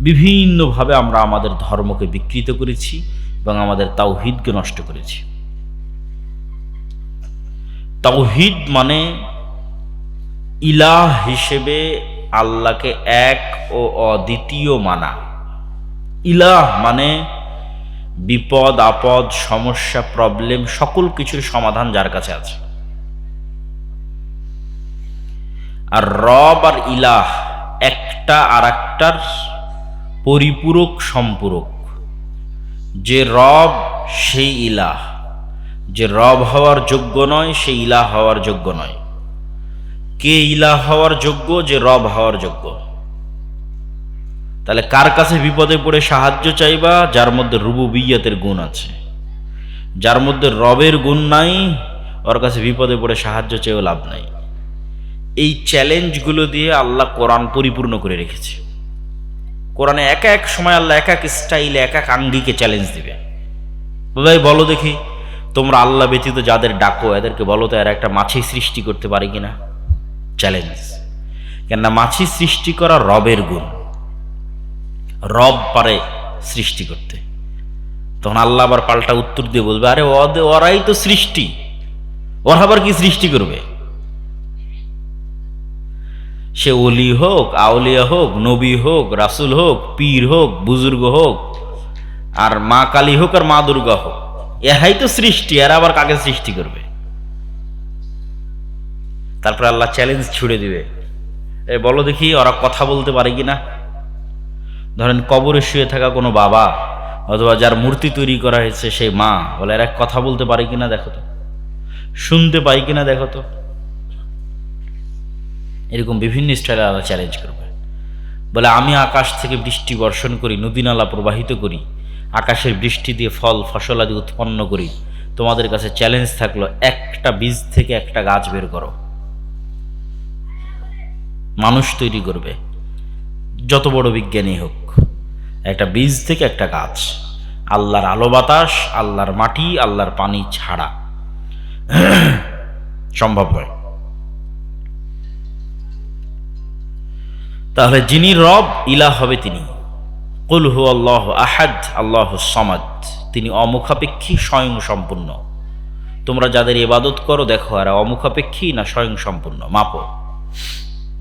বিভিন্নভাবে আমরা আমাদের ধর্মকে বিকৃত করেছি এবং আমাদের তাওহীদকে নষ্ট করেছি। তাওহীদ মানে ইলাহ হিসেবে আল্লাহকে এক ও অদ্বিতীয় মানা। ইলাহ মানে বিপদ আপদ, সমস্যা, প্রবলেম, সকল কিছুর সমাধান যার কাছে আছে। আর রব আর ইলাহ একটা আর একটার পরিপূরক সম্পূরক। যে রব সেই ইলাহ, যে রব হওয়ার যোগ্য নয় সে ইলাহ হওয়ার যোগ্য নয়। কে ইলাহ হওয়ার যোগ্য? যে রব হওয়ার যোগ্য। তাহলে কার কাছে বিপদে পড়ে সাহায্য চাইবা? যার মধ্যে রুবুবিয়্যতের গুণ আছে। যার মধ্যে রবের গুণ নাই ওর কাছে বিপদে পড়ে সাহায্য চেয়েও লাভ নাই। এই চ্যালেঞ্জগুলো দিয়ে আল্লাহ কোরআন পরিপূর্ণ করে রেখেছে। কোরআনে এক এক সময় আল্লাহ এক এক স্টাইলে এক এক আঙ্গিকে চ্যালেঞ্জ দিবে। ভাই বলো দেখি, তোমরা আল্লাহ ব্যতীত যাদের ডাকো এদেরকে বলো তো এরা একটা মাছি সৃষ্টি করতে পারে কিনা? চ্যালেঞ্জ। কেননা মাছি সৃষ্টি করা রবের গুণ, রব পারে সৃষ্টি করতে। তখন আল্লাহ আবার পাল্টা উত্তর দিয়ে বলবে, আরে ওরাই তো সৃষ্টি, ওরা আবার কি সৃষ্টি করবে? সে ওলি হোক, আউলিয়া হোক, নবী হোক, রাসূল হোক, পীর হোক, বুজুর্গ হোক, আর মা কালী হোক আর মা দুর্গা হোক, এরাই তো সৃষ্টি, এরা আবার কাকে সৃষ্টি করবে? তারপর আল্লাহ চ্যালেঞ্জ ছুড়ে দিবে, বলো দেখি ওরা কথা বলতে পারে কিনা? ধরেন কবরে শুয়ে থাকা কোনো বাবা অথবা যার মূর্তি তৈরি করা হয়েছে সেই মা, বলে এরা কথা বলতে পারে কিনা দেখো তো, শুনতে পাই কিনা দেখো তো। এরকম বিভিন্ন স্টাইলে আল্লাহ চ্যালেঞ্জ করবে। বলে আমি আকাশ থেকে বৃষ্টি বর্ষণ করি, নদী নালা প্রবাহিত করি, আকাশের বৃষ্টি দিয়ে ফল ফসল আদি উৎপন্ন করি। তোমাদের কাছে চ্যালেঞ্জ থাকলো, একটা বীজ থেকে একটা গাছ বের করো। মানুষ তৈরি করবে, যত বড় বিজ্ঞানী হোক, একটা বীজ থেকে একটা গাছ, আল্লাহর আলো বাতাস, আল্লাহর মাটি, আল্লাহর পানি ছাড়া সম্ভব হয়। তাহলে যিনি রব ইলাহ হবে তিনি। কুল হুয়াল্লাহু আহাদ আল্লাহুস সামাদ, তিনি অমুখাপেক্ষী স্বয়ং সম্পূর্ণ। তোমরা যাদের ইবাদত করো দেখো এরা অমুখাপেক্ষী না স্বয়ং সম্পূর্ণ, মাপো।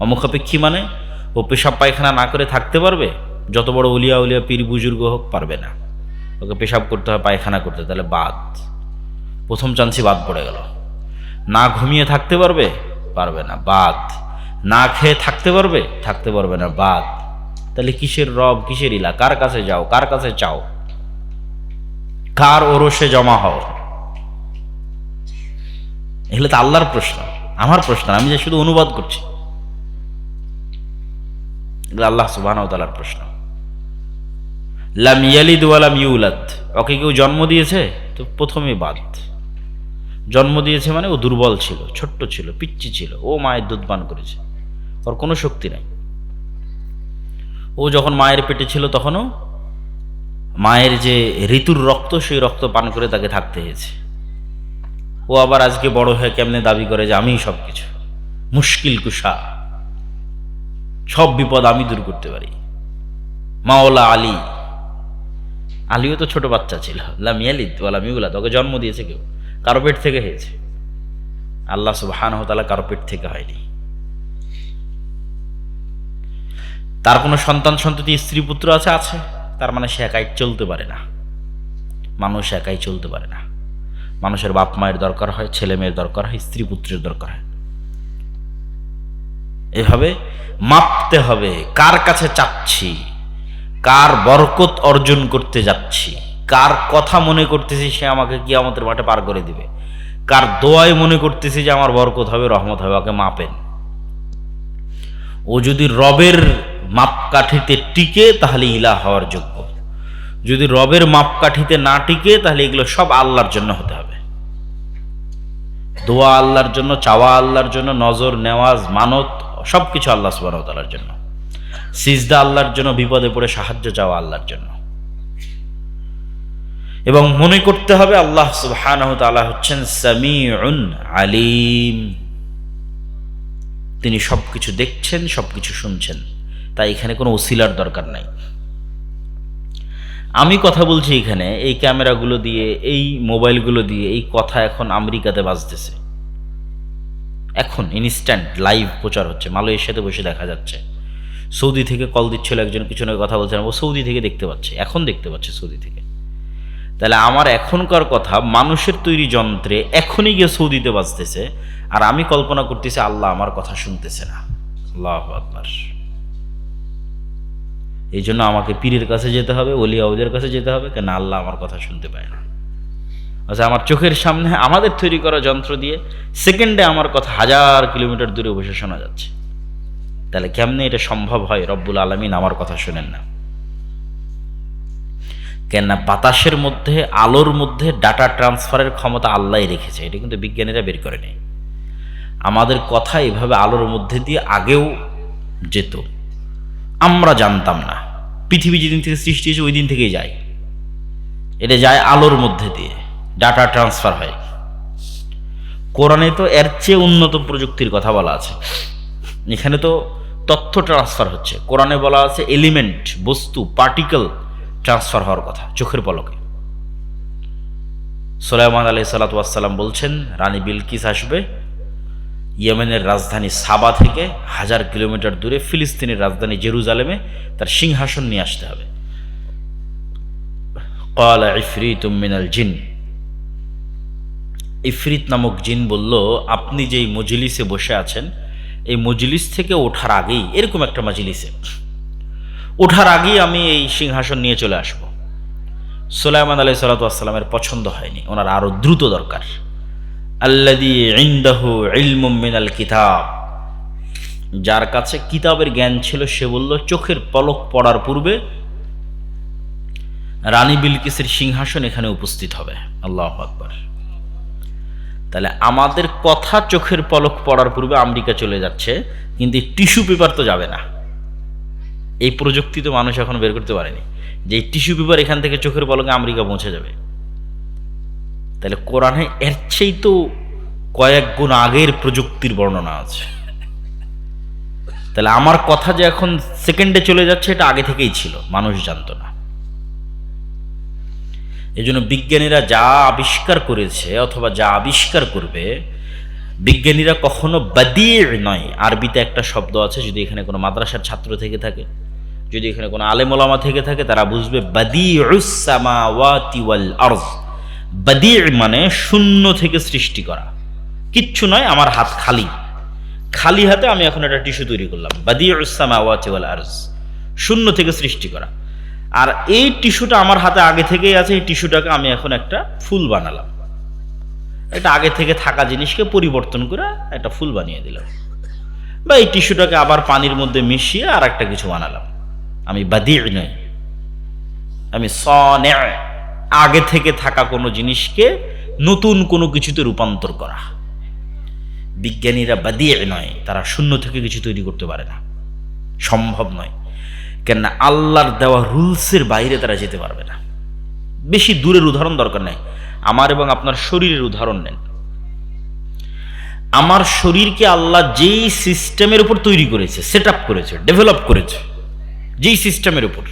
অমুখাপেক্ষী মানে ও পেশাব পায়খানা না করে থাকতে পারবে? যত বড় উলিয়া উলিয়া পীর বুজুর্গ হোক পারবে না, ওকে পেশাব করতে হয়, পায়খানা করতে, তাহলে বাদ, প্রথম চান্সই বাদ পড়ে গেল। না ঘুমিয়ে থাকতে পারবে? পারবে না, বাদ। না খেয়ে থাকতে পারবে? থাকতে পারবে না, বাদ। তাহলে কিসের রব, কিসের ইলা? কার কাছে যাও, কার কাছে চাও, কার ওরসে জমা হও? এগুলো তো আল্লাহর প্রশ্ন, আমার প্রশ্ন, আমি যে শুধু অনুবাদ করছি। এগুলো আল্লাহ সুবহানাহু ওয়া তাআলার প্রশ্ন। লাম ইয়ালিদ ওয়া লাম ইউলাদ, ওকে কেউ জন্ম দিয়েছে? তো প্রথমে বাদ। জন্ম দিয়েছে মানে ও দুর্বল ছিল, ছোট্ট ছিল, পিচ্চি ছিল, ও মায়ের দুধ পান করেছে, ওর কোনো শক্তি নাই। ও যখন মায়ের পেটে ছিল তখনও মায়ের যে ঋতুর রক্ত, সেই রক্ত পান করে তাকে থাকতে হয়েছে। ও আবার আজকে বড় হয়ে কেমনে দাবি করে যে আমিই সব কিছু, মুশকিল কুশা, সব বিপদ আমি দূর করতে পারি, মাওলা আলী। আলীও তো ছোট বাচ্চা ছিল। লাম ইয়ালিদ ওয়া লাম ইউলাদ, ওকে জন্ম দিয়েছে কেউ? কারো পেট থেকে হয়েছে। আল্লাহ সুবহানাহু ওয়া তাআলা কারো পেট থেকে হয়নি। তার কোনো সন্তান সন্ততি স্ত্রী পুত্র আছে? আছে। তার মানে সে একাই চলতে পারে না। মানুষ একাই চলতে পারে না। মানুষের বাপ মায়ের দরকার হয়, ছেলে মেয়ের দরকার হয়, স্ত্রী পুত্রের দরকার হয়। এভাবে মাপতে হবে কার কাছে চাচ্ছি, কার বরকত অর্জন করতে যাচ্ছি, কার কথা মনে করতেছি সে আমাকে কিয়ামতের মাঠে পার করে দিবে, কার দোয়ায় মনে করতেছি যে আমার বরকত হবে, রহমত হবে, ওকে মাপেন। ও যদি রবের মাপকাঠিতে টিকে তাহলে ইলাহ হওয়ার যোগ্য। যদি রবের মাপকাঠিতে না টিকে তাহলে এগুলো সব আল্লাহর জন্য হতে হবে। দোয়া আল্লাহর জন্য, চাওয়া আল্লাহর জন্য, নজর, নেওয়াজ, মানত সবকিছু আল্লাহ সুবহানাহু ওয়া তাআলার জন্য, সিজদা আল্লাহর জন্য, বিপদে পড়ে সাহায্য চাওয়া আল্লাহর জন্য। এবং মনে করতে হবে আল্লাহ সুবহানাহু ওয়া তাআলা হচ্ছেন সামিউন আলিম, তিনি সবকিছু দেখছেন, সবকিছু শুনছেন। তাই এখানে কোনো ওসিলার দরকার নাই। আমি কথা বলছি এখানে, এই ক্যামেরাগুলো দিয়ে, এই মোবাইলগুলো দিয়ে এই কথা এখন আমেরিকাতে বাজতেছে, এখন ইনস্ট্যান্ট লাইভ প্রচার হচ্ছে, মালয়েশিয়াতে বসে দেখা যাচ্ছে। সৌদি থেকে কল দিচ্ছিল একজন, পিছনে কথা বলছেন, ও সৌদি থেকে দেখতে পাচ্ছে, এখন দেখতে পাচ্ছে সৌদি থেকে। তাহলে আমার এখনকার কথা মানুষের তৈরি যন্ত্রে এখনই গিয়ে সৌদিতে বাজতেছে, আর আমি কল্পনা করতেছি আল্লাহ আমার কথা শুনতেছে না। আল্লাহু আকবার। এই জন্য আমাকে পীরের কাছে যেতে হবে, ওলিয়াউদের কাছে যেতে হবে, কেন আল্লাহ আমার কথা শুনতে পায় না। আচ্ছা, আমার চোখের সামনে আমাদের তৈরি করা যন্ত্র দিয়ে সেকেন্ডে আমার কথা 1000 কিলোমিটার দূরে বসে শোনা যাচ্ছে। তাহলে কেমনে এটা সম্ভব হয় রব্বুল আলামিন আমার কথা শুনেন না? কেননা বাতাসের মধ্যে, আলোর মধ্যে ডাটা ট্রান্সফারের ক্ষমতা আল্লাহই রেখেছে, এটা কিন্তু বিজ্ঞানীরা বের করে নেই। আমাদের কথা এভাবে আলোর মধ্যে দিয়ে আগেও যেত, আমরা জানতাম না। পৃথিবী যেদিন থেকে সৃষ্টি হয়েছে ওই দিন থেকেই যায়, এটা যায় আলোর মধ্যে দিয়ে, ডাটা ট্রান্সফার হয়। কোরআনে তো এর চেয়ে উন্নত প্রযুক্তির কথা বলা আছে। এখানে তো তথ্য ট্রান্সফার হচ্ছে। কোরআনে বলা আছে এলিমেন্ট, বস্তু, পার্টিকেল ট্রান্সফার হওয়ার কথা চোখের পলকে। সুলাইমান আলাইহিস সালাতু ওয়াস সালাম বলছেন, রানী বিলকিস আসবে ইয়েমেনের রাজধানী সাবা থেকে 1000 কিলোমিটার দূরে ফিলিস্তিনের রাজধানী জেরুজালেমে তার সিংহাসন নিয়ে আসতে হবে। ক্বালা ইফরিতুম মিনাল জিন, ইফরিত নামক জিন বলল, আপনি যেই মজলিসে বসে আছেন এই মজলিস থেকে ওঠার আগেই, এরকম একটা মজলিসে ওঠার আগেই আমি এই সিংহাসন নিয়ে চলে আসব। সুলাইমান আলাইহিস সালাতু ওয়াস সালামের পছন্দ হয়নি, ওনার আরো দ্রুত দরকার। আল্লাযী ইনদাহু ইলমুম মিনাল কিতাব, যার কাছে কিতাবের জ্ঞান ছিল, সে বলল চোখের পলক পড়ার পূর্বে রানী বিলকিসের সিংহাসন এখানে উপস্থিত হবে। আল্লাহু আকবার। তাহলে আমাদের কথা চোখের পলক পড়ার পূর্বে আমেরিকা চলে যাচ্ছে, কিন্তু টিস্যু পেপার তো যাবে না। এই প্রযুক্তি তো মানুষ এখন বের করতে পারেনি যে এই টিস্যু পেপার এখান থেকে চোখের পলকে আমেরিকা পৌঁছে যাবে। তাহলে কোরআনে এর চেয়ে তো কয়েক গুণ আগের প্রযুক্তির বর্ণনা আছে। তাহলে আমার কথা যে এখন সেকেন্ডে চলে যাচ্ছে, এটা আগে থেকেই ছিল, মানুষ জানতো না। এই জন্য বিজ্ঞানীরা যা আবিষ্কার করেছে অথবা যা আবিষ্কার করবে, বিজ্ঞানীরা কখনো বাদির নয়। আরবিতে একটা শব্দ আছে, যদি এখানে কোনো মাদ্রাসার ছাত্র থেকে থাকে, যদি এখানে কোনো আলেম ওলামা থেকে থাকে, তারা বুঝবে বাদিউস সামাওয়াতি ওয়াল আরজ। বাদি মানে শূন্য থেকে সৃষ্টি করা, কিচ্ছু নয়, আমার হাত খালি, খালি হাতে আমি এখন একটা টিস্যু তৈরি করলাম। বাদিউস সামাওয়াতি ওয়াল আরজ, শূন্য থেকে সৃষ্টি করা। আর এই টিস্যুটা আমার হাতে আগে থেকেই আছে, এই টিস্যুটাকে আমি এখন একটা ফুল বানালাম। এটা আগে থেকে থাকা জিনিসকে পরিবর্তন করে একটা ফুল বানিয়ে দিলাম, বা এই টিস্যুটাকে আবার পানির মধ্যে মিশিয়ে আর একটা কিছু বানালাম। আমি বাদি নই, আমি সনে, আগে থেকে থাকা কোনো জিনিসকে নতুন কোনো কিছুতে রূপান্তর করা। বিজ্ঞানীরা বাদি নয়, তারা শূন্য থেকে কিছু তৈরি করতে পারে না, সম্ভব নয়। কেননা আল্লাহর দেওয়া রুলসের বাইরে তারা যেতে পারবে না। বেশি দূরের উদাহরণ দরকার নেই, আমার এবং আপনার শরীরের উদাহরণ নেন। আমার শরীরকে আল্লাহ যেই সিস্টেমের উপর তৈরি করেছে, সেট আপ করেছে, ডেভেলপ করেছে, যেই সিস্টেমের উপর,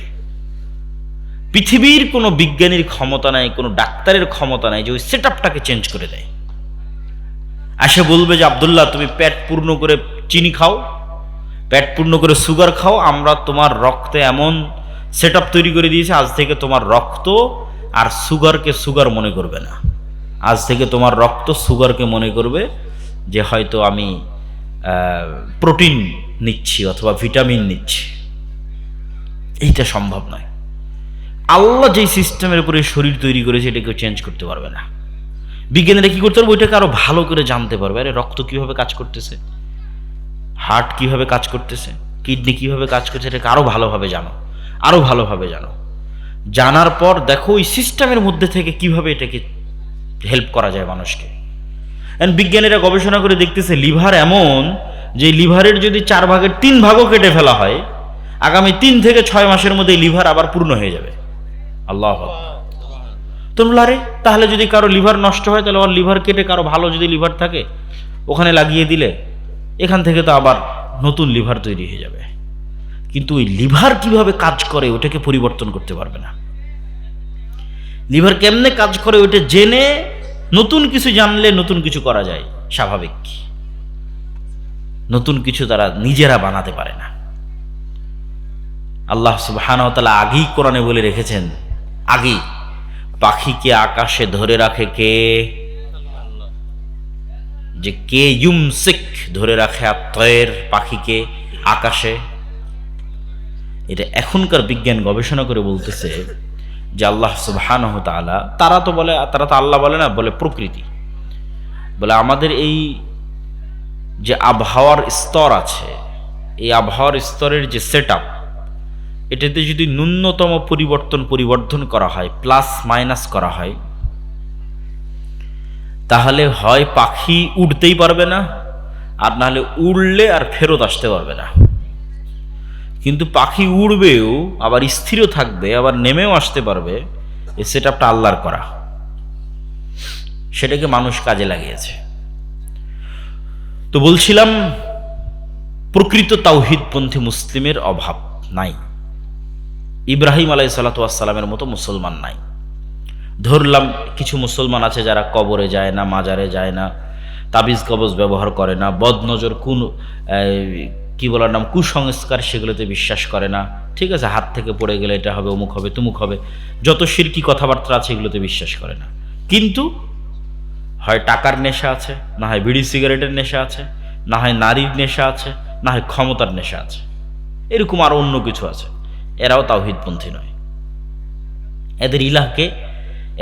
পৃথিবীর কোনো বিজ্ঞানীর ক্ষমতা নাই, কোনো ডাক্তারের ক্ষমতা নাই যে ওই সেট আপটাকে চেঞ্জ করে দেয়। আসে বলবে যে আব্দুল্লাহ তুমি পেট পূর্ণ করে চিনি খাও, পেট পূর্ণ করে সুগার খাও, আমরা তোমার রক্তে এমন সেট আপ তৈরি করে দিয়েছি, আজ থেকে তোমার রক্ত আর সুগারকে সুগার মনে করবে না। আজ থেকে তোমার রক্ত সুগারকে মনে করবে যে হয়তো আমি প্রোটিন নিচ্ছি অথবা ভিটামিন নিচ্ছি। এইটা সম্ভব নয়। আল্লাহ যেই সিস্টেমের উপরে শরীর তৈরি করেছে, এটা কেউ চেঞ্জ করতে পারবে না। বিজ্ঞানীরা কি করতে পারবে, ওইটাকে আরো ভালো করে জানতে পারবে। আরে রক্ত কিভাবে কাজ করতেছে, হার্ট কিভাবে কাজ করতেছে, কিডনি কিভাবে কাজ করছে, এটাকে আরো ভালোভাবে জানো, আরো ভালোভাবে জানো। জানার পর দেখো ওই সিস্টেমের মধ্যে থেকে কিভাবে এটাকে হেল্প করা যায় মানুষকে। বিজ্ঞানীরা গবেষণা করে দেখতেছে লিভার এমন যে লিভারের যদি 4 ভাগের 3 ভাগও কেটে ফেলা হয়, আগামী 3 থেকে 6 মাসের মধ্যে লিভার আবার পূর্ণ হয়ে যাবে। আল্লাহ তোমরা রে, তাহলে যদি কারো লিভার নষ্ট হয়, তাহলে ওর লিভার কেটে কারো ভালো যদি লিভার থাকে ওখানে লাগিয়ে দিলে এখান থেকে তো আবার নতুন লিভার তৈরি হয়ে যাবে। কিন্তু ওই লিভার কিভাবে কাজ করে ওটাকে পরিবর্তন করতে পারবে না। লিভার কেমনে কাজ করে ওইটা জেনে নতুন কিছু জানলে নতুন কিছু করা যায়, স্বাভাবিক। নতুন কিছু তারা নিজেরা বানাতে পারে না। আল্লাহ সুবহানাহু ওয়া তাআলা আগেই কোরআনে বলে রেখেছেন, আগেই, পাখিকে আকাশে ধরে রাখে কে? যে কে ইউমসিক, ধরে রাখে আত্ময়ের, পাখিকে আকাশে। এটা এখনকার বিজ্ঞান গবেষণা করে বলতেছে যে আল্লাহ সুবহানাহু ওয়া তাআলা, তারা তো আল্লাহ বলে না, বলে প্রকৃতি, বলে আমাদের এই যে আবহাওয়ার স্তর আছে, এই আবহাওয়ার স্তরের যে সেটআপ, এটাতে যদি ন্যূনতম পরিবর্ধন করা হয়, প্লাস মাইনাস করা হয়, তাহলে হয় পাখি উড়তেই পারবে না, আর নাহলে উড়লে আর ফেরত আসতে পারবে না। কিন্তু পাখি উড়বেও, আবার স্থিরও থাকবে, আবার নেমেও আসতে পারবে। এই সেটআপটা আল্লাহর করা, সেটাকে মানুষ কাজে লাগিয়েছে। তো বলছিলাম, প্রকৃত তাওহীদপন্থী মুসলিমের অভাব নাই। ইব্রাহিম আলাইহিস সালাতু ওয়াস সালামের মতো মুসলমান নাই। ধরলাম কিছু মুসলমান আছে যারা কবরে যায় না, মাজারে যায় না, তাবিজ কবজ ব্যবহার করে না, বদনজর, কি বলার নাম, কুসংস্কার, সেগুলোতে বিশ্বাস করে না। ঠিক আছে, হাত থেকে পড়ে গেলে এটা হবে, অমুক হবে, তুমুক হবে, যত শিরকি কথাবার্তা আছে এগুলোতে বিশ্বাস করে না। কিন্তু হয় টাকার নেশা আছে, না হয় বিড়ি সিগারেটের নেশা আছে, না হয় নারীর নেশা আছে, না হয় ক্ষমতার নেশা আছে, এরকম আরো অন্য কিছু আছে। এরাও তাওহীদপন্থী নয়।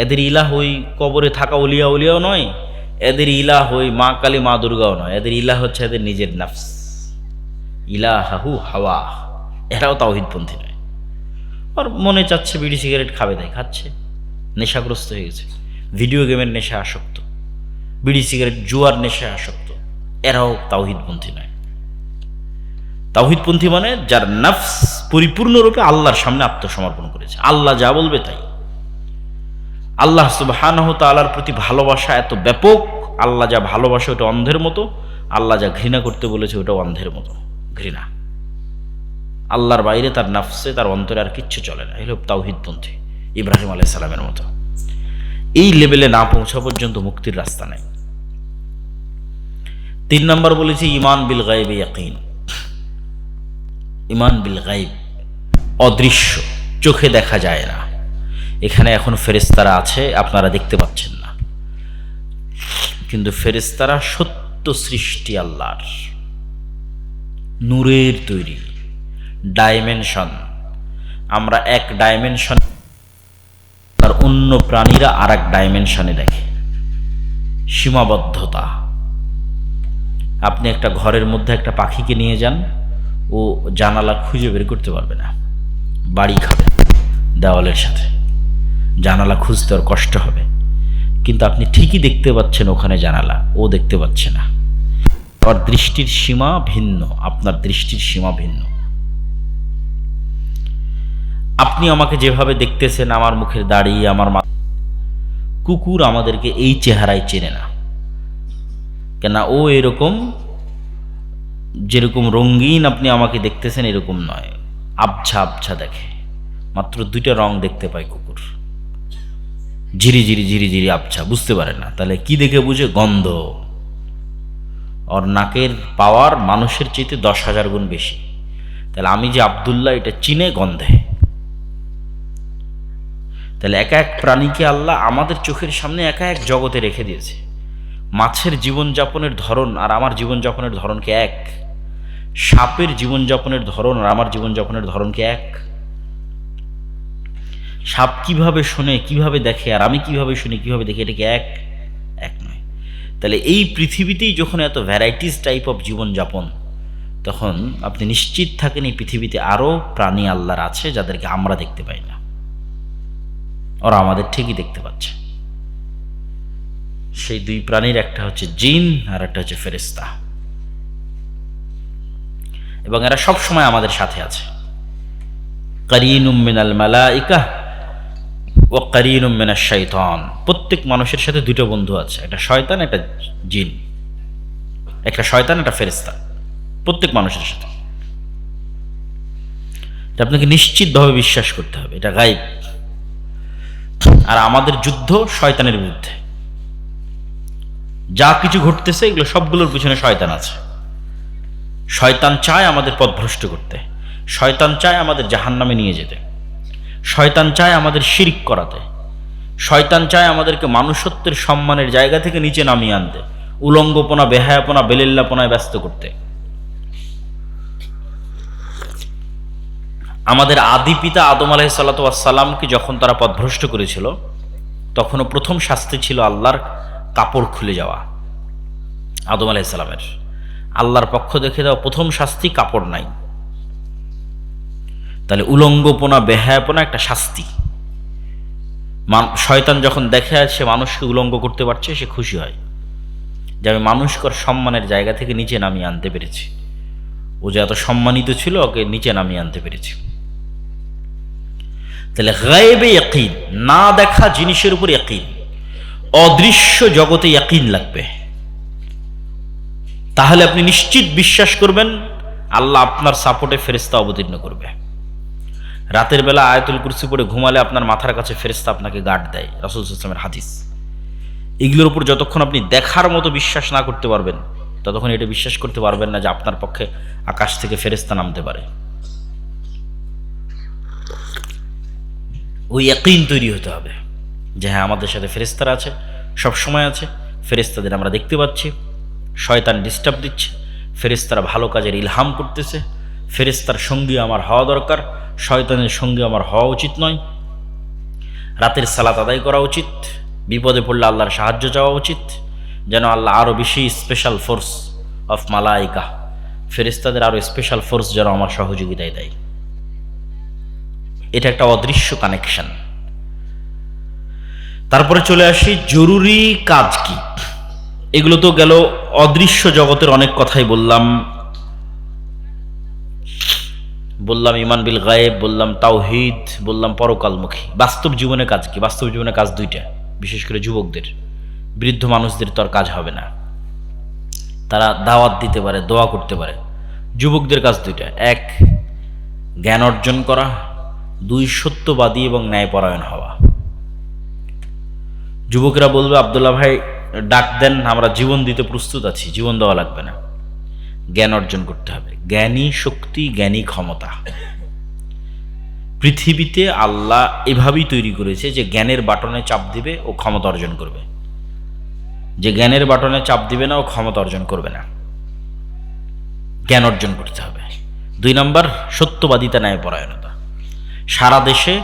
এদের ইলাহ ওই কবরে থাকা উলিয়াও নয়, এদের ইলাহ ওই মা কালী মা দুর্গাও নয়, এদের ইলাহ হচ্ছে এদের নিজের নাফস, ইলাহু হাওয়া। এরাও তাওহীদপন্থী নয়। আর মনে চাচ্ছে বিড়ি সিগারেট খাবে, তাই খাচ্ছে, নেশাগ্রস্ত হয়ে গেছে, ভিডিও গেমের নেশা আসক্ত, বিড়ি সিগারেট জুয়ার নেশা আসক্ত। এরাও তাওহীদপন্থী নয়। তাওহীদপন্থী মানে যার নফস পরিপূর্ণরূপে আল্লাহর সামনে আত্মসমর্পণ করেছে, আল্লাহ যা বলবে তাই। আল্লাহ সুবহানাহু ওয়া তাআলার প্রতি ভালোবাসা এত ব্যাপক, আল্লাহ যা ভালোবাসে ওটা অন্ধের মতো, আল্লাহ যা ঘৃণা করতে বলেছে ওটাও অন্ধের মতো ঘৃণা। আল্লাহর বাইরে তার নফসে, তার অন্তরে আর কিচ্ছু চলে না। এগুলো তাওহীদপন্থী, ইব্রাহিম আলাইহিস সালামের মতো। এই লেভেলে না পৌঁছা পর্যন্ত মুক্তির রাস্তা নেই। 3 নম্বর বলেছি ঈমান বিল গায়বি ইয়াকিন। ঈমান বিল গায়ব, অদৃশ্য, চোখে দেখা যায় না। এখানে এখন ফেরেশতারা আছে, আপনারা দেখতে পাচ্ছেন না, কিন্তু ফেরেশতারা সত্য সৃষ্টি আল্লাহর, নূরের তৈরি, ডাইমেনশন। আমরা এক ডাইমেনশন, আর অন্য প্রাণীরা আর এক ডাইমেনশনে দেখে। সীমাবদ্ধতা। আপনি একটা ঘরের মধ্যে একটা পাখিকে নিয়ে যান, ও জানালা খুঁজে বের করতে পারবে না, বাড়ি খাবে দেওয়ালের সাথে, জানালা খুঁজতে ওর কষ্ট হবে। কিন্তু আপনি ঠিকই দেখতে পাচ্ছেন ওখানে জানালা, ও দেখতে পাচ্ছে না। ওর দৃষ্টির সীমা ভিন্ন, আপনার দৃষ্টির সীমা ভিন্ন। আপনি আমাকে যেভাবে দেখতেছেন, আমার মুখের দাড়ি, আমার কুকুর আমাদেরকে এই চেহারায় চেনে না, কেন ও এরকম, যেরকম রঙিন আপনি আমাকে দেখতেছেন এরকম নয়, আবছা আবছা দেখে। মাত্র 2টা রং দেখতে পায় কুকুর, ঝিরি আবছা, বুঝতে পারে না। তাহলে কি দেখে বুঝে? গন্ধ। ওর নাকের পাওয়ার মানুষের চাইতে 10,000 গুণ বেশি। তাহলে আমি যে আব্দুল্লাহ, এটা চিনে গন্ধে। তাহলে একা এক প্রাণীকে আল্লাহ আমাদের চোখের সামনে একা এক জগতে রেখে দিয়েছে। মাছের জীবনযাপনের ধরন আর আমার জীবনযাপনের ধরনকে এক, সাপের জীবনযাপনের ধরন আর আমার জীবনযাপনের ধরনকে এক। সাপ কিভাবে শোনে, কিভাবে দেখে, আর আমি কিভাবে শুনি, কিভাবে দেখি, এটাকে এক নয়। তাহলে এই পৃথিবীতেই যখন এত ভ্যারাইটিস টাইপ অফ জীবনযাপন, তখন আপনি নিশ্চিত থাকেন এই পৃথিবীতে আরও প্রাণী আল্লাহর আছে যাদেরকে আমরা দেখতে পাই না, ওরা আমাদের ঠিকই দেখতে পাচ্ছে। সেই 2 প্রাণীর একটা হচ্ছে জিন আর একটা হচ্ছে ফেরেশতা, এবং এরা সব সময় আমাদের সাথে আছে। কারিনুম মিনাল মালাইকা ওয়া কারিনুম মিনাশ শাইতান। প্রত্যেক মানুষের সাথে 2টা বন্ধু আছে, একটা শয়তান, একটা জিন, একটা শয়তান, একটা ফেরেশতা, প্রত্যেক মানুষের সাথে। এটা আপনাকে নিশ্চিতভাবে বিশ্বাস করতে হবে, এটা গায়েব। আর আমাদের যুদ্ধ শয়তানের বিরুদ্ধে। যা কিছু ঘটতেছে এগুলো সবগুলোর পিছনে শয়তান আছে। শয়তান চায় আমাদের পথভ্রষ্ট করতে, শয়তান চায় আমাদের জাহান্নামে নিয়ে যেতে, শয়তান চায় আমাদের শিরক করাতে, শয়তান চায় আমাদেরকে মানুষত্বের সম্মানের জায়গা থেকে নিচে নামিয়ে আনতে, উলঙ্গপনা, বেহায়াপনা, বেলিল্লাপনায় ব্যস্ত করতে। আমাদের আদি পিতা আদম আলাইহিসসালাতু ওয়াসসালামকে যখন তারা পথভ্রষ্ট করেছিল, তখনও প্রথম শাস্তি ছিল আল্লাহর কাপড় খুলে যাওয়া। আদম আলাইহিসসালামের আল্লাহর পক্ষ দেখে দেওয়া প্রথম শাস্তি কাপড় নাই। তাহলে উলঙ্গপনা, বেহায়াপনা একটা শাস্তি। শয়তান যখন দেখে সে মানুষকে উলঙ্গ করতে পারছে, সে খুশি হয় যে আমি মানুষকে সম্মানের জায়গা থেকে নিচে নামিয়ে আনতে পেরেছি। ও যে এত সম্মানিত ছিল, ওকে নিচে নামিয়ে আনতে পেরেছি। তাহলে গায়েবে ইয়াকিন, না দেখা জিনিসের উপর ইয়াকিন, অদৃশ্য জগতে ইয়াকিন লাগবে। তাহলে আপনি নিশ্চিত বিশ্বাস করবেন আল্লাহ আপনার সাপোর্টে ফেরেশতা অবতীর্ণ করবে। রাতের বেলা আয়াতুল কুরসি পড়ে ঘুমালে আপনার মাথার কাছে ফেরেশতা আপনাকে গার্ড দেয়, রাসূল সাল্লাল্লাহু আলাইহি ওয়াসাল্লামের হাদিস। এগুলোর উপর যতক্ষণ আপনি দেখার মতো বিশ্বাস না করতে পারবেন, ততক্ষণ এটা বিশ্বাস করতে পারবেন না যে আপনার পক্ষে আকাশ থেকে ফেরেশতা নামতে পারে। ওই ইয়াকিন তৈরি হতে হবে যে হ্যাঁ, আমাদের সাথে ফেরেশতারা আছে, সব সময় আছে, ফেরেশতাদের আমরা দেখতে পাচ্ছি, শয়তান ডিস্টার্ব দিচ্ছে, ফেরেশতারা ভালো কাজের ইলহাম করতেছে, ফেরেশতার সঙ্গী আমার হওয়া দরকার, শয়তানের সঙ্গী আমার হওয়া উচিত নয়। রাতের সালাত আদায় করা উচিত, বিপদে পড়লে আল্লাহর সাহায্য চাওয়া উচিত, যেন আল্লাহ আরও বেশি স্পেশাল ফোর্স অফ মালাইকা, ফেরেশতাদের আরও স্পেশাল ফোর্স যেন আমার সহযোগিতায় দেয়। এটা একটা অদৃশ্য কানেকশন। তারপরে চলে আসি জরুরি কাজ কি। এগুলো তো গেল অদৃশ্য জগতের অনেক কথাই বললাম ইমান বিল গায়েব, বললাম তাওহীদ, বললাম পরকালমুখী। বাস্তব জীবনে কাজ কি? বাস্তব জীবনে কাজ দুইটা, বিশেষ করে যুবকদের। বৃদ্ধ মানুষদের তো আর কাজ হবে না, তারা দাওয়াত দিতে পারে, দোয়া করতে পারে। যুবকদের কাজ দুইটা, এক জ্ঞান অর্জন করা, দুই সত্যবাদী এবং ন্যায়পরায়ণ হওয়া। যুবকেরা বলবে আব্দুল্লাহ ভাই ডাক দেন, আমরা জীবন দিতে প্রস্তুত আছি, জীবন দেওয়া লাগবে না। জ্ঞান অর্জন করতে হবে, জ্ঞানী শক্তি, জ্ঞানী ক্ষমতা। পৃথিবীতে আল্লাহ এভাবেই তৈরি করেছে যে জ্ঞানের বাটনে চাপ দিবে ও ক্ষমতা অর্জন করবে, যে জ্ঞানের বাটনে চাপ দিবে না ও ক্ষমতা অর্জন করবে না। জ্ঞান অর্জন করতে হবে। দুই নম্বর সত্যবাদিতা, ন্যায়পরায়ণতা। সারা দেশে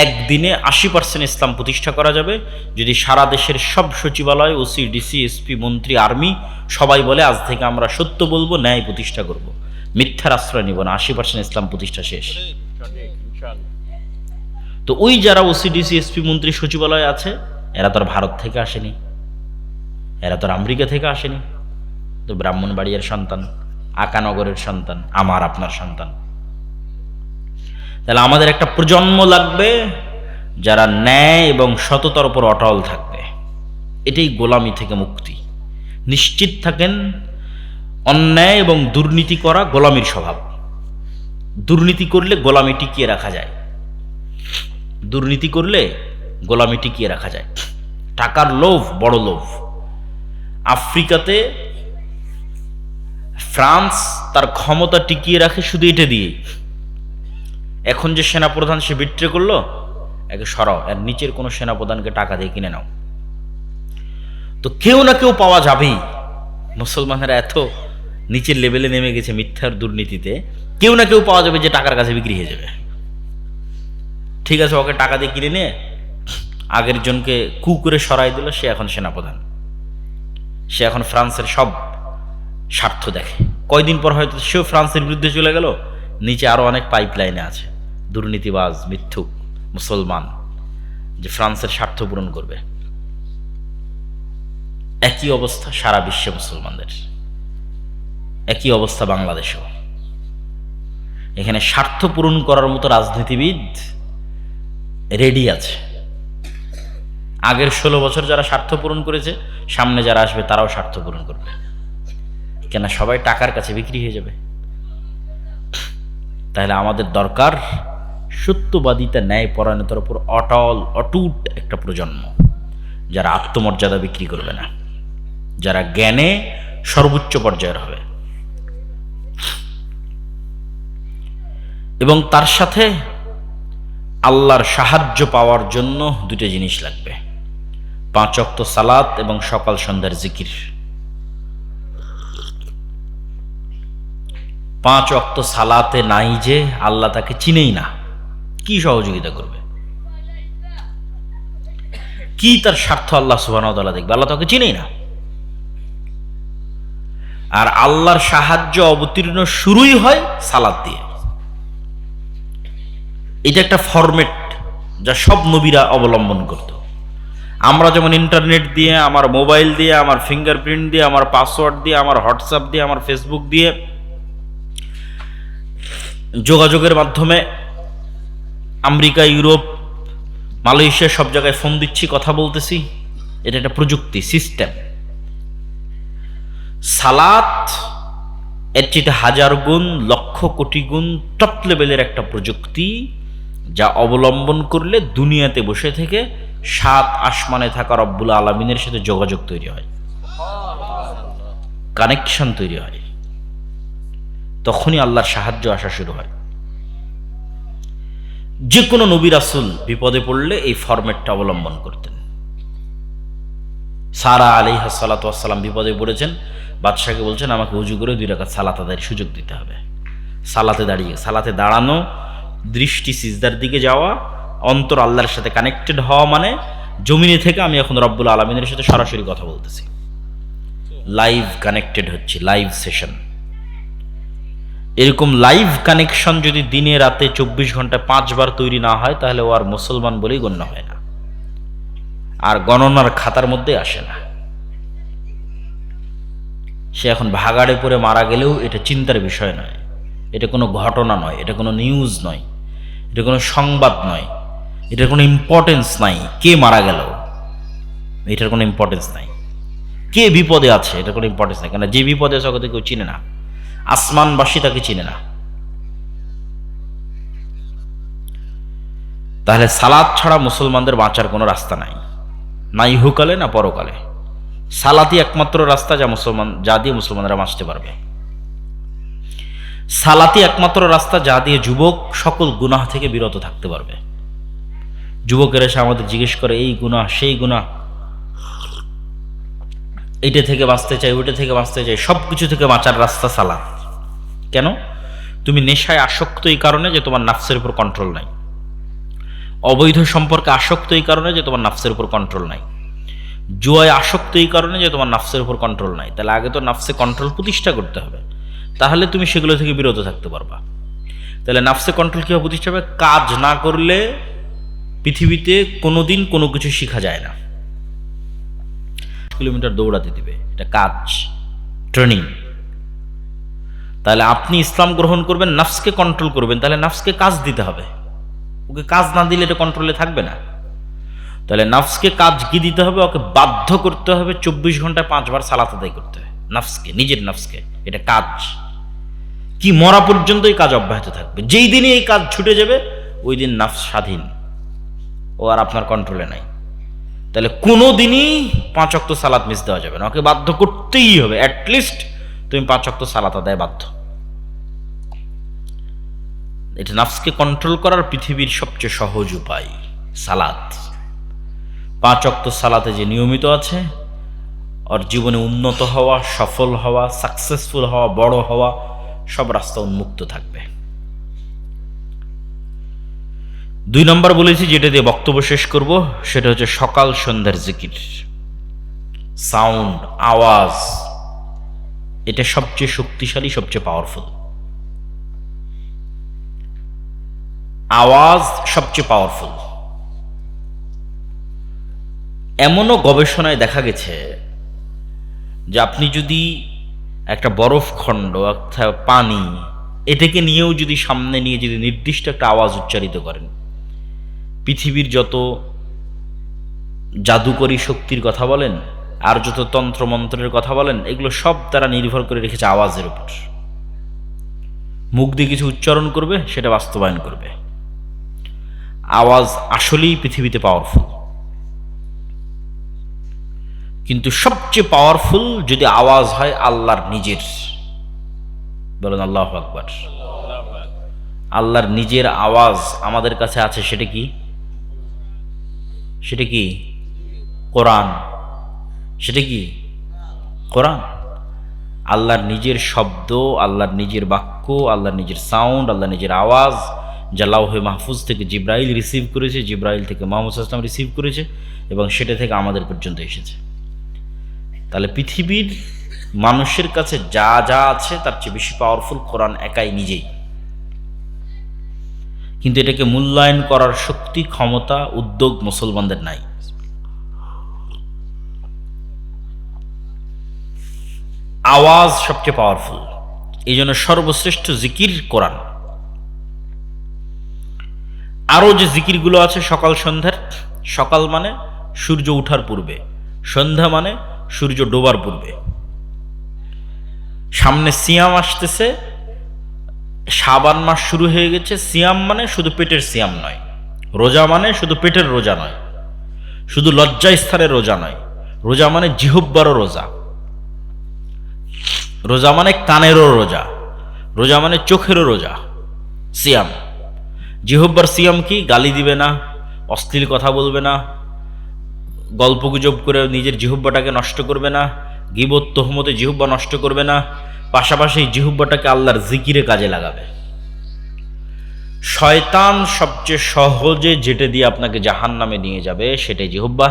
একদিনে 80% ইসলাম প্রতিষ্ঠা করা যাবে যদি সারা দেশের সব সচিবালয়, ওসি, ডিসি, এসপি, মন্ত্রী, আর্মি সবাই বলে আজ থেকে আমরা সত্য বলবো, ন্যায় প্রতিষ্ঠা করব, মিথ্যার আশ্রয় নিব না। 80% ইসলাম প্রতিষ্ঠা শেষ। তো ওই যারা ওসি, ডিসি, এসপি, মন্ত্রী, সচিবালয় আছে, এরা তো আর ভারত থেকে আসেনি, এরা তো আর আমেরিকা থেকে আসেনি, তো ব্রাহ্মণবাড়িয়ার সন্তান, আকানগরের সন্তান, আমার আপনার সন্তান। তাহলে আমাদের একটা প্রজন্ম লাগবে যারা ন্যায় এবং সততার উপর অটল থাকবে। এটাই গোলামি থেকে মুক্তি। নিশ্চিত থাকেন অন্যায় এবং দুর্নীতি করা গোলামির স্বভাব। দুর্নীতি করলে গোলামি টিকিয়ে রাখা যায়, দুর্নীতি করলে গোলামি টিকিয়ে রাখা যায়। টাকার লোভ বড় লোভ। আফ্রিকাতে ফ্রান্স তার ক্ষমতা টিকিয়ে রাখে শুধু এটা দিয়ে। এখন যে সেনাপ্রধান সে বিট্রে করলো, একে সরাও, এর নিচের কোনো সেনাপ্রধানকে টাকা দিয়ে কিনে নাও। তো কেউ না কেউ পাওয়া যাবেই। মুসলমানেরা এত নিচের লেভেলে নেমে গেছে মিথ্যার দুর্নীতিতে, কেউ না কেউ পাওয়া যাবে যে টাকার কাছে বিক্রি হয়ে যাবে। ঠিক আছে, ওকে টাকা দিয়ে কিনে নিয়ে আগের জনকে কু করে সরাই দিল, সে এখন সেনাপ্রধান, সে এখন ফ্রান্সের সব স্বার্থ দেখে। কয়দিন পর হয়তো সেও ফ্রান্সের বিরুদ্ধে চলে গেল, নিচে আরো অনেক পাইপলাইনে আছে দুর্নীতিবাজ, মিথ্যুক মুসলমান, যে ফ্রান্সের স্বার্থ পূরণ করবে। একই অবস্থা সারা বিশ্বে মুসলমানদের, একই অবস্থা বাংলাদেশেও। এখানে স্বার্থ পূরণ করার মতো রাজনীতিবিদ রেডি আছে। আগের 16 বছর যারা স্বার্থ পূরণ করেছে, সামনে যারা আসবে তারাও স্বার্থ পূরণ করবে, কেন সবাই টাকার কাছে বিক্রি হয়ে যাবে। তাহলে আমাদের দরকার সত্যবাদিতা, ন্যায় পরায়ণতার উপর অটুট একটা প্রজন্ম, যারা আত্মমর্যাদা বিক্রি করবে না, যারা জ্ঞানে সর্বোচ্চ পর্যায়ের হবে। এবং তার সাথে আল্লাহর সাহায্য পাওয়ার জন্য দুটো জিনিস লাগবে, 5 ওয়াক্ত সালাত এবং সকাল সন্ধ্যার জিকির। 5 ওয়াক্ত সালাতে নাই যে, আল্লাহ তাকে চিনেই না, কি সহযোগিতা করবে? কি তার স্বার্থ আল্লাহ সুবহানাহু ওয়া তাআলা দেখবে? আল্লাহ তাকে চিনেই না। আর আল্লাহর সাহায্য অবতীর্ণ শুরুই হয় সালাত দিয়ে। এটা একটা ফরম্যাট যা সব নবীরা অবলম্বন করত। আমরা যেমন ইন্টারনেট দিয়ে, আমার মোবাইল দিয়ে, আমার ফিঙ্গারপ্রিন্ট দিয়ে, আমার পাসওয়ার্ড দিয়ে, আমার হোয়াটসঅ্যাপ দিয়ে, আমার ফেসবুক দিয়ে যোগাযোগের মাধ্যমে আমেরিকা, ইউরোপ, মালয়েশিয়া সব জায়গায় ফোন দিচ্ছি, কথা বলতেছি, এটা একটা প্রযুক্তি সিস্টেম। সালাত এর চেয়ে 1000 গুণ, লক্ষ কোটি গুণ টপ লেভেলের একটা প্রযুক্তি, যা অবলম্বন করলে দুনিয়াতে বসে থেকে 7 আসমানে থাকা রব্বুল আলামিনের সাথে যোগাযোগ তৈরি হয়, কানেকশন তৈরি হয়, তখনই আল্লাহর সাহায্য আসা শুরু হয়। যে কোনো নবী রাসূল বিপদে পড়লে এই ফরম্যাটটা অবলম্বন করতেন। সারা আলাইহিস সালাতু ওয়াস সালাম বিপদে পড়েছেন, বাদশাহকে বলছেন আমাকে উজু করে 2 রাকাত সালাত আদায়ের সুযোগ দিতে হবে। সালাতে দাঁড়ানো, দৃষ্টি সিজদার দিকে যাওয়া, অন্তর আল্লাহর সাথে কানেক্টেড হওয়া, মানে জমিনে থেকে আমি এখন রব্বুল আলামিনের সাথে সরাসরি কথা বলতেছি, লাইভ কানেক্টেড হচ্ছে, লাইভ সেশন। এরকম লাইভ কানেকশন যদি দিনে রাতে 24 ঘন্টায় 5 বার তৈরি না হয়, তাহলে ও আর মুসলমান বলেই গণ্য হয় না, আর গণনার খাতার মধ্যে আসে না। সে এখন ভাগাড়ে পড়ে মারা গেলেও এটা চিন্তার বিষয় নয়, এটা কোনো ঘটনা নয়, এটা কোনো নিউজ নয়, এটা কোনো সংবাদ নয়, এটার কোনো ইম্পর্টেন্স নাই। কে মারা গেল এটার কোনো ইম্পর্টেন্স নাই, কে বিপদে আছে এটার কোনো ইম্পর্টেন্স নাই, কেন যে বিপদে আছে ওকে কেউ চিনে না, আসমানবাসী তাকে চিনে না। তাহলে সালাত ছাড়া মুসলমানদের বাঁচার কোনো রাস্তা নাই, না ইহকালে না পরকালে। সালাতই একমাত্র রাস্তা যা দিয়ে মুসলমানরা বাঁচতে পারবে। সালাতই একমাত্র রাস্তা যা দিয়ে যুবক সকল গুনাহ থেকে বিরত থাকতে পারবে। যুবকেরা এসে আমাদের জিজ্ঞেস করে এই গুনাহ সেই গুনাহ, এইটা থেকে বাঁচতে চাই, ওইটা থেকে বাঁচতে চাই, সব কিছু থেকে বাঁচার রাস্তা সালাত। কেন? তুমি নেশায় আসক্ত এই কারণে যে তোমার নাফসের উপর কন্ট্রোল নাই, অবৈধ সম্পর্কে আসক্ত এই কারণে যে তোমার নাফসের উপর কন্ট্রোল নাই, জুয়ায় আসক্ত এই কারণে যে তোমার নাফসের উপর কন্ট্রোল নাই। তাহলে আগে তো নাফসে কন্ট্রোল প্রতিষ্ঠা করতে হবে, তাহলে তুমি সেগুলো থেকে বিরত থাকতে পারবা। তাহলে নাফসে কন্ট্রোল কীভাবে প্রতিষ্ঠা হবে? কাজ না করলে পৃথিবীতে কোনোদিন কোনো কিছু শেখা যায় না। কিলোমিটার দৌড়াতে দিবে, এটা কাজ, ট্রেনিং। তাহলে আপনি ইসলাম গ্রহণ করবেন, নাফসকে কন্ট্রোল করবেন, তাহলে নাফসকে কাজ দিতে হবে। ওকে কাজ না দিলে এটা কন্ট্রোলে থাকবে না। তাহলে নাফসকে কাজ কি দিতে হবে? ওকে বাধ্য করতে হবে 24 ঘন্টায় 5 বার সালাত আদায় করতে হবে, নাফসকে, নিজের নাফসকে। এটা কাজ কি, মরা পর্যন্ত এই কাজ অব্যাহত থাকবে। যেই দিনে এই কাজ ছুটে যাবে ওই দিন নাফস স্বাধীন, ও আর আপনার কন্ট্রোলে নাই। তাহলে কোনো দিনই 5 ওয়াক্ত সালাত মিস দেওয়া যাবে না, ওকে বাধ্য করতেই হবে। অ্যাটলিস্ট তুমি 5 ওয়াক্ত সালাত আদায় বাধ্য। এটা নাফসকে কন্ট্রোল করার পৃথিবীর সবচেয়ে সহজ উপায় সালাত। 5 ওয়াক্ত সালাতে যে নিয়মিত আছে, ওর জীবনে উন্নত হওয়া, সফল হওয়া, সাকসেসফুল হওয়া, বড় হওয়া, সব রাস্তা উন্মুক্ত থাকবে। 2 নম্বর বলেছি, যেটা দিয়ে বক্তব্য শেষ করব, সেটা হচ্ছে সকাল সন্ধ্যার জিকির। সাউন্ড, আওয়াজ, এটা সবচেয়ে শক্তিশালী, সবচেয়ে পাওয়ারফুল। আওয়াজ সবচেয়ে পাওয়ারফুল। এমনও গবেষণায় দেখা গেছে যে আপনি যদি একটা বরফ খণ্ড, একটা পানি, এটাকে নিয়েও যদি সামনে নিয়ে যদি নির্দিষ্ট একটা আওয়াজ উচ্চারিত করেন, পৃথিবীর যত জাদুকরী শক্তির কথা বলেন আর যত তন্ত্রমন্ত্রের কথা বলেন, এগুলো সব তারা নির্ভর করে রেখেছে আওয়াজের উপর। মুখ দিয়ে কিছু উচ্চারণ করবে, সেটা বাস্তবায়ন করবে। আওয়াজ আসলেই পৃথিবীতে পাওয়ারফুল, কিন্তু সবচেয়ে পাওয়ারফুল যদি আওয়াজ হয় আল্লাহর নিজের। বলেন আল্লাহু আকবার। আল্লাহর নিজের আওয়াজ আমাদের কাছে আছে, সেটা কি? সেটা কি? কোরআন। সেটা কি? কোরআন। আল্লাহর নিজের শব্দ, আল্লাহর নিজের বাক্য, আল্লাহর নিজের সাউন্ড, আল্লাহর নিজের আওয়াজ, যা লাউহে মাহফুজ থেকে জিব্রাইল রিসিভ করেছে, জিব্রাইল থেকে মুহাম্মদ সাল্লাল্লাহু আলাইহি ওয়াসাল্লাম রিসিভ করেছে, এবং সেটা থেকে আমাদের পর্যন্ত এসেছে। তাহলে পৃথিবীর মানুষের কাছে যা যা আছে তার চেয়ে বেশি পাওয়ারফুল কোরআন একাই নিজেই। কিন্তু এটাকে মূল্যায়ন করার শক্তি, ক্ষমতা, উদ্যোগ মুসলমানদের নাই। আওয়াজ সবচেয়ে পাওয়ারফুল, এই জন্য সর্বশ্রেষ্ঠ জিকির কোরআন। আরও যে জিকিরগুলো আছে সকাল সন্ধ্যার, সকাল মানে সূর্য ওঠার পূর্বে, সন্ধ্যা মানে সূর্য ডোবার পূর্বে। সামনে সিয়াম আসতেছে, শাবান মাস শুরু হয়ে গেছে। সিয়াম মানে শুধু পেটের সিয়াম নয়, রোজা মানে শুধু পেটের রোজা নয়, শুধু লজ্জাস্থানের রোজা নয়, রোজা মানে জিহ্বারও রোজা, রোজা মানে কানেরও রোজা, রোজা মানে চোখেরও রোজা। সিয়াম, জিহ্বার সিয়াম কি? গালি দিবে না, অশ্লীল কথা বলবে না, গল্পগুজব করে নিজের জিহ্বাটাকে নষ্ট করবে না, গীবত তোহমতে জিহ্বা নষ্ট করবে না, পাশাপাশি জিহ্বাটাকে আল্লাহর জিকিরে কাজে লাগাবে। শয়তান সবচেয়ে সহজে যেটা দিয়ে আপনাকে জাহান্নামে নিয়ে যাবে সেটাই জিহ্বা,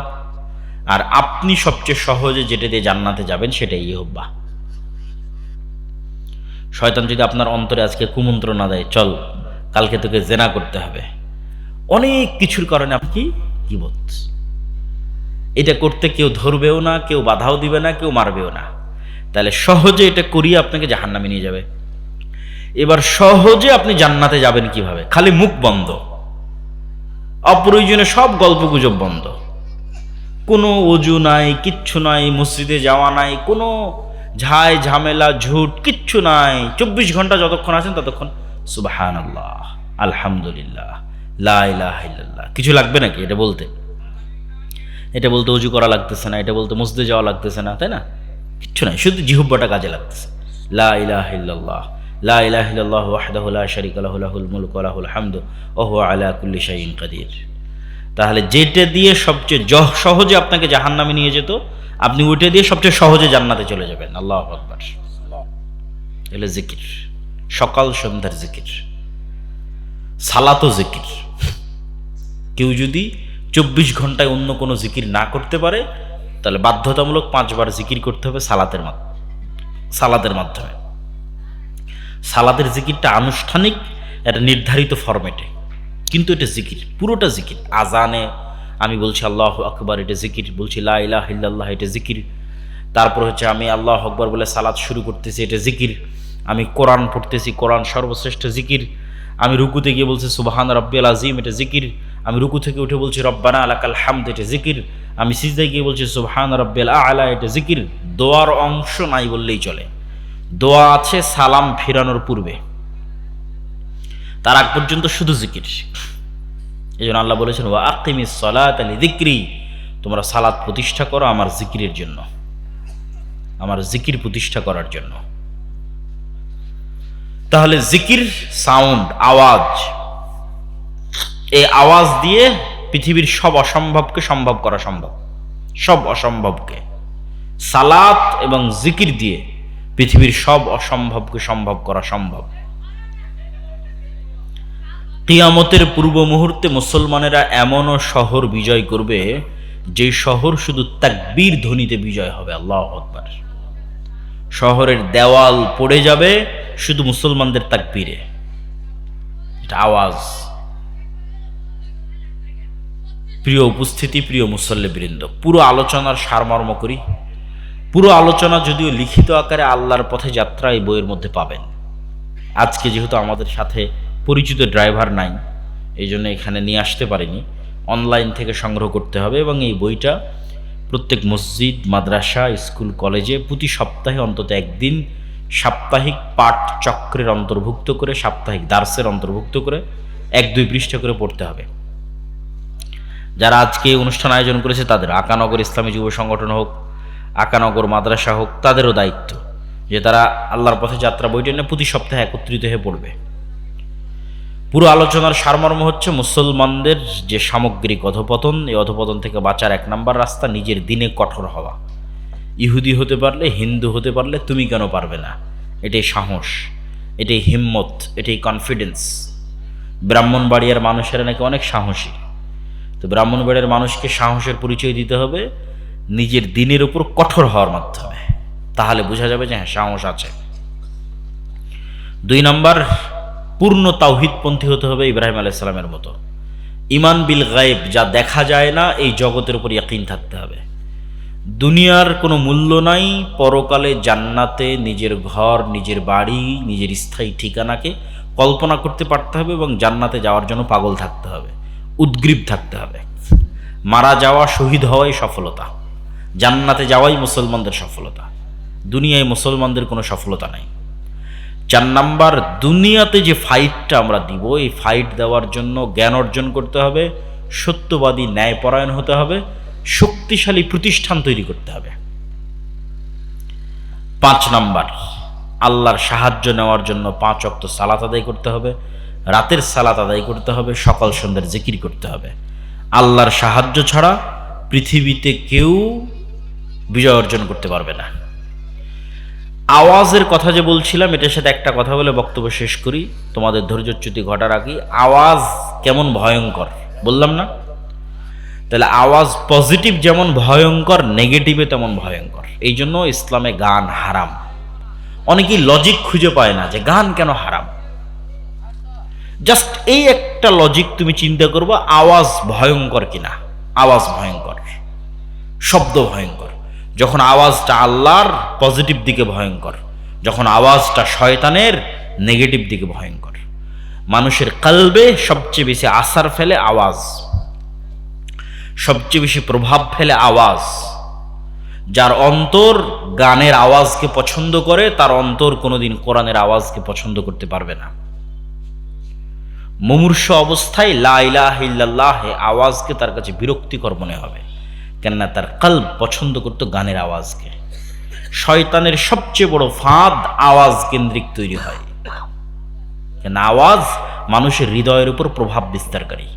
আর আপনি সবচেয়ে সহজে যেটা দিয়ে জান্নাতে যাবেন সেটাই জিহ্বা। শয়তান যদি আপনার অন্তরে আজকে কুমন্ত্রণা দেয়, চল কালকে তোকে জেনা করতে হবে, অনেক কিছুর কারণে আপনি গীবত, এটা করতে কেউ ধরবেও না, কেউ বাধাও দিবে না, কেউ মারবেও না, তাহলে সহজে এটা করিয়ে আপনাকে জাহান্নামে নিয়ে যাবে। এবার সহজে আপনি জান্নাতে যাবেন কিভাবে? খালি মুখ বন্ধ, অপ্রয়োজনে সব গল্পগুজব বন্ধ, কোনো অজু নাই, কিচ্ছু নাই, মসজিদে যাওয়া নাই, কোনো ঝাই ঝামেলা ঝুট কিচ্ছু নাই। 24 ঘন্টা যতক্ষণ আছেন ততক্ষণ সুবহানাল্লাহ, আলহামদুলিল্লাহ, লা ইলাহা ইল্লাল্লাহ। কিছু লাগবে নাকি এটা বলতে? এটা বলতে অজু করা লাগতেছে না, এটা বলতে মসজিদে যাওয়া লাগতেছে না, তাই না? কিচ্ছু নাই, শুধু জিহ্বাটা কাজে লাগতেছে। লা ইলাহা ইল্লাল্লাহ, লা ইলাহা ইল্লাল্লাহ ওয়াহদাহু লা শারীকা লাহু লাহুল মুলকু ওয়া লাহুল হামদু ওয়া হুয়া আলা কুল্লি শাইইন কাদির। তাহলে যেটা দিয়ে সবচেয়ে সহজে আপনাকে জাহান্নামে নিয়ে যেত, আপনি ওইটা দিয়ে সবচেয়ে সহজে জান্নাতে চলে যাবেন। আল্লাহু আকবার। এলে জিকির, সকাল সন্ধ্যার জিকির, সালাতও জিকির। কেউ যদি 24 ঘন্টায় অন্য কোনো জিকির না করতে পারে, তাহলে বাধ্যতামূলক 5 বার জিকির করতে হবে সালাতের মাধ্যমে। সালাতের জিকিরটা আনুষ্ঠানিক, একটা নির্ধারিত ফরম্যাটে, কিন্তু এটা জিকির, পুরোটা জিকির। আজানে আমি বলছি আল্লাহু আকবার, এটা জিকির, বলছি লা ইলাহা ইল্লাল্লাহ, এটা জিকির। তারপর হচ্ছে আমি আল্লাহু আকবার বলে সালাত শুরু করতেছি, এটা জিকির। আমি কোরআন পড়তেছি, কোরআন সর্বশ্রেষ্ঠ জিকির। আমি রুকুতে গিয়ে বলছি সুবহান রাব্বিয়াল আযীম, এটা জিকির। আমি রুকু থেকে উঠে বলছি রব্বানা লাকাল হামদ, এটা জিকির। আমি সিজদায় গিয়ে বলছি সুবহান রাব্বিয়াল আ'লা, এটা জিকির। দোয়ার অংশ নাই বললেই চলে। দোয়া আছে সালাম ফিরানোর পূর্বে, তার আগ পর্যন্ত শুধু জিকির। এই জন্য আল্লাহ বলেছেন ওয়া আকিমিস সালাতা লিযিকরি, তোমরা সালাত প্রতিষ্ঠা করো আমার জিকিরের জন্য, আমার জিকির প্রতিষ্ঠা করার জন্য। তাহলে জিকির সাউন্ড, আওয়াজ, এই আওয়াজ দিয়ে পৃথিবীর সব অসম্ভবকে সম্ভব করা সম্ভব, সব অসম্ভবকে। সালাত এবং জিকির দিয়ে পৃথিবীর সব অসম্ভবকে সম্ভব করা সম্ভব। কিয়ামতের পূর্ব মুহূর্তে মুসলমানেরা এমনও শহর বিজয় করবে যে শহর শুধু তাকবীর ধ্বনিতে বিজয় হবে। আল্লাহু আকবার। শহরের দেওয়াল পড়ে যাবে শুধু মুসলমানদের তাকবীরে, এটা আওয়াজ। প্রিয় উপস্থিতি, প্রিয় মুসল্লিবৃন্দ, পুরো আলোচনার সারমর্ম করি। পুরো আলোচনা যদিও লিখিত আকারে আল্লাহর পথে যাত্রা এই বইয়ের মধ্যে পাবেন। আজকে যেহেতু আমাদের সাথে পরিচিত ড্রাইভার নাই, এই জন্য এখানে নিয়ে আসতে পারিনি, অনলাইন থেকে সংগ্রহ করতে হবে। এবং এই বইটা প্রত্যেক মসজিদ, মাদ্রাসা, স্কুল, কলেজে প্রতি সপ্তাহে অন্তত একদিন সাপ্তাহিক পাঠ চক্রের অন্তর্ভুক্ত করে, সাপ্তাহিক দার্সের অন্তর্ভুক্ত করে 1-2 পৃষ্ঠা করে পড়তে হবে। যারা আজকে অনুষ্ঠান আয়োজন করেছে তাদের, আকানগর ইসলামী যুব সংগঠন হোক, আকানগর মাদ্রাসা হোক, তাদেরও দায়িত্ব যে তারা আল্লাহর পথে যাত্রা বইটা নিয়ে প্রতি সপ্তাহে একত্রিত হয়ে পড়বে। পুরো আলোচনার সারমর্ম হচ্ছে মুসলমানদের যে সামগ্রিক অধপতন, এই অধপতন থেকে বাঁচার 1 নম্বর রাস্তা নিজের দিনে কঠোর হওয়া। ইহুদি হতে পারলে, হিন্দু হতে পারলে তুমি কেন পারবে না? এটাই সাহস, এটাই হিম্মত, এটাই কনফিডেন্স। ব্রাহ্মণবাড়িয়ার মানুষেরা নাকি অনেক সাহসী। তো ব্রাহ্মণবাড়িয়ার মানুষকে সাহসের পরিচয় দিতে হবে নিজের দিনের উপর কঠোর হওয়ার মাধ্যমে, তাহলে বোঝা যাবে যে হ্যাঁ সাহস আছে। 2 নম্বর, পূর্ণ তাওহীদপন্থী হতে হবে ইব্রাহিম আলাইহিস সালামের মতো। ঈমান বিল গায়ব, যা দেখা যায় না এই জগতের উপর ইয়াকিন থাকতে হবে। দুনিয়ার কোনো মূল্য নাই, পরকালে জান্নাতে নিজের ঘর, নিজের বাড়ি, নিজের স্থায়ী ঠিকানাকে কল্পনা করতে পারতে হবে এবং জান্নাতে যাওয়ার জন্য পাগল থাকতে হবে, উদ্গ্রীব থাকতে হবে। মারা যাওয়া, শহীদ হওয়াই সফলতা, জান্নাতে যাওয়াই মুসলমানদের সফলতা। দুনিয়ায় মুসলমানদের কোনো সফলতা নাই। 4 নম্বর, দুনিয়াতে যে ফাইটটা আমরা দিব, এই ফাইট দেওয়ার জন্য জ্ঞান অর্জন করতে হবে, সত্যবাদী, ন্যায়পরায়ণ হতে হবে, শক্তিশালী প্রতিষ্ঠান তৈরি করতে হবে। 5 নম্বর, আল্লাহর সাহায্য নেওয়ার জন্য 5 ওয়াক্ত সালাত আদায় করতে হবে, রাতের সালাত আদায় করতে হবে, সকাল সন্ধ্যার জিকির করতে হবে। আল্লাহর সাহায্য ছাড়া পৃথিবীতে কেউ বিজয় অর্জন করতে পারবে না। আওয়াজের কথা যে বলছিলাম, এটার সাথে একটা কথা বলে বক্তব্য শেষ করি, তোমাদের ধৈর্যচ্যুতি ঘটার আগে। আওয়াজ কেমন ভয়ঙ্কর বললাম না? তাহলে আওয়াজ পজিটিভ যেমন ভয়ঙ্কর, নেগেটিভে তেমন ভয়ঙ্কর। এই জন্য ইসলামে গান হারাম। অনেকেই লজিক খুঁজে পায় না যে গান কেন হারাম। জাস্ট এই একটা লজিক তুমি চিন্তা করবো, আওয়াজ ভয়ঙ্কর কিনা। আওয়াজ ভয়ঙ্কর, শব্দ ভয়ঙ্কর। যখন আওয়াজটা আল্লাহর, পজিটিভ দিকে ভয়ঙ্কর। যখন আওয়াজটা শয়তানের, নেগেটিভ দিকে ভয়ঙ্কর। মানুষের কলবে সবচেয়ে বেশি আসার ফেলে আওয়াজ, সবচেয়ে বেশি প্রভাব ফেলে আওয়াজ। যার অন্তর গানের আওয়াজকে পছন্দ করে, তার অন্তর কোনোদিন কোরআনের আওয়াজকে পছন্দ করতে পারবে না। মুমূর্ষ অবস্থায় লা ইলাহা ইল্লাল্লাহ আওয়াজকে তার কাছে বিরক্তিকর মনে হবে, কেননা তার কলব পছন্দ করতো গানের আওয়াজকে। শয়তানের সবচেয়ে বড় ফাঁদ আওয়াজ কেন্দ্রিক তৈরি হয়, কেন আওয়াজ মানুষের হৃদয়ের উপর প্রভাব বিস্তারকারী।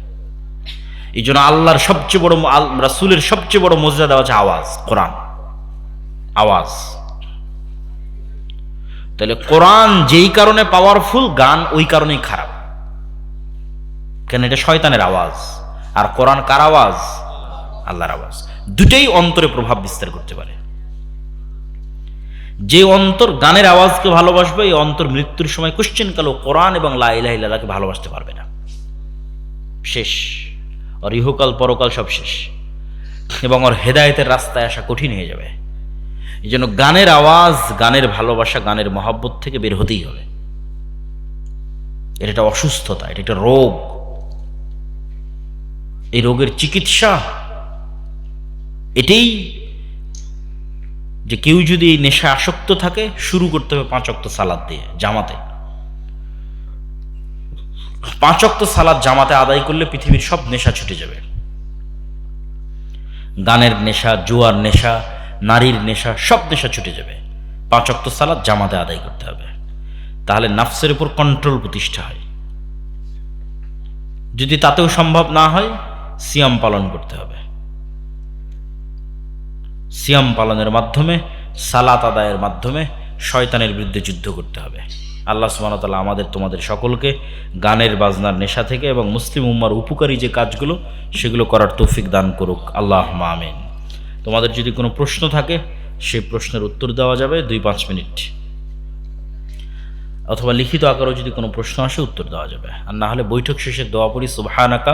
এই জন্য আল্লাহর সবচেয়ে বড়, রাসূলের সবচেয়ে বড় মর্যাদা হচ্ছে আওয়াজ, কোরআন আওয়াজ। তাহলে কোরআন যেই কারণে পাওয়ারফুল, গান ওই কারণেই খারাপ, কেন এটা শয়তানের আওয়াজ। আর কোরআন কার আওয়াজ? আল্লাহর আওয়াজ। দুটেই অন্তরে প্রভাব বিস্তার করতে পারে। যে অন্তর গানের আওয়াজকে ভালোবাসবে, এই অন্তর মৃত্যুর সময় কোশ্চেন কালো কোরআন এবং লা ইলাহা ইল্লাল্লাহকে ভালোবাসতে পারবে না। শেষ, আর ইহকাল পরকাল সব শেষ, এবং ওর হেদায়েতের রাস্তায় আসা কঠিন হয়ে যাবে। এই জন্য গানের আওয়াজ, গানের ভালোবাসা, গানের মহব্বত থেকে বের হতেই হবে। এটা একটা অসুস্থতা, এটা একটা রোগ। এই রোগের চিকিৎসা এটাই যে কেউ যদি এই নেশা আসক্ত থাকে, শুরু করতে হবে 5 ওয়াক্ত সালাত দিয়ে, জামাতে। 5 ওয়াক্ত সালাত জামাতে আদায় করলে পৃথিবীর সব নেশা ছুটে যাবে। গানের নেশা, জুয়ার নেশা, নারীর নেশা, সব নেশা ছুটে যাবে। 5 ওয়াক্ত সালাত জামাতে আদায় করতে হবে, তাহলে নাফসের উপর কন্ট্রোল প্রতিষ্ঠা হয়। যদি তাতেও সম্ভব না হয়, সিয়াম পালন করতে হবে। সিয়াম পালনের মাধ্যমে, সালাত আদায়ের মাধ্যমে শয়তানের বিরুদ্ধে যুদ্ধ করতে হবে। আল্লাহ সুবহানাহু ওয়া তাআলা আমাদের তোমাদের সকলকে গানের বাজনার নেশা থেকে এবং মুসলিম উম্মার উপকারী যে কাজগুলো, সেগুলো করার তৌফিক দান করুক। আল্লাহুম্মা আমিন। তোমাদের যদি কোনো প্রশ্ন থাকে, সেই প্রশ্নের উত্তর দেওয়া যাবে 2-5 মিনিট, অথবা লিখিত আকারেও যদি কোনো প্রশ্ন আসে উত্তর দেওয়া যাবে। আর না হলে বৈঠক শেষে দোয়া পড়ি, সুবহানাকা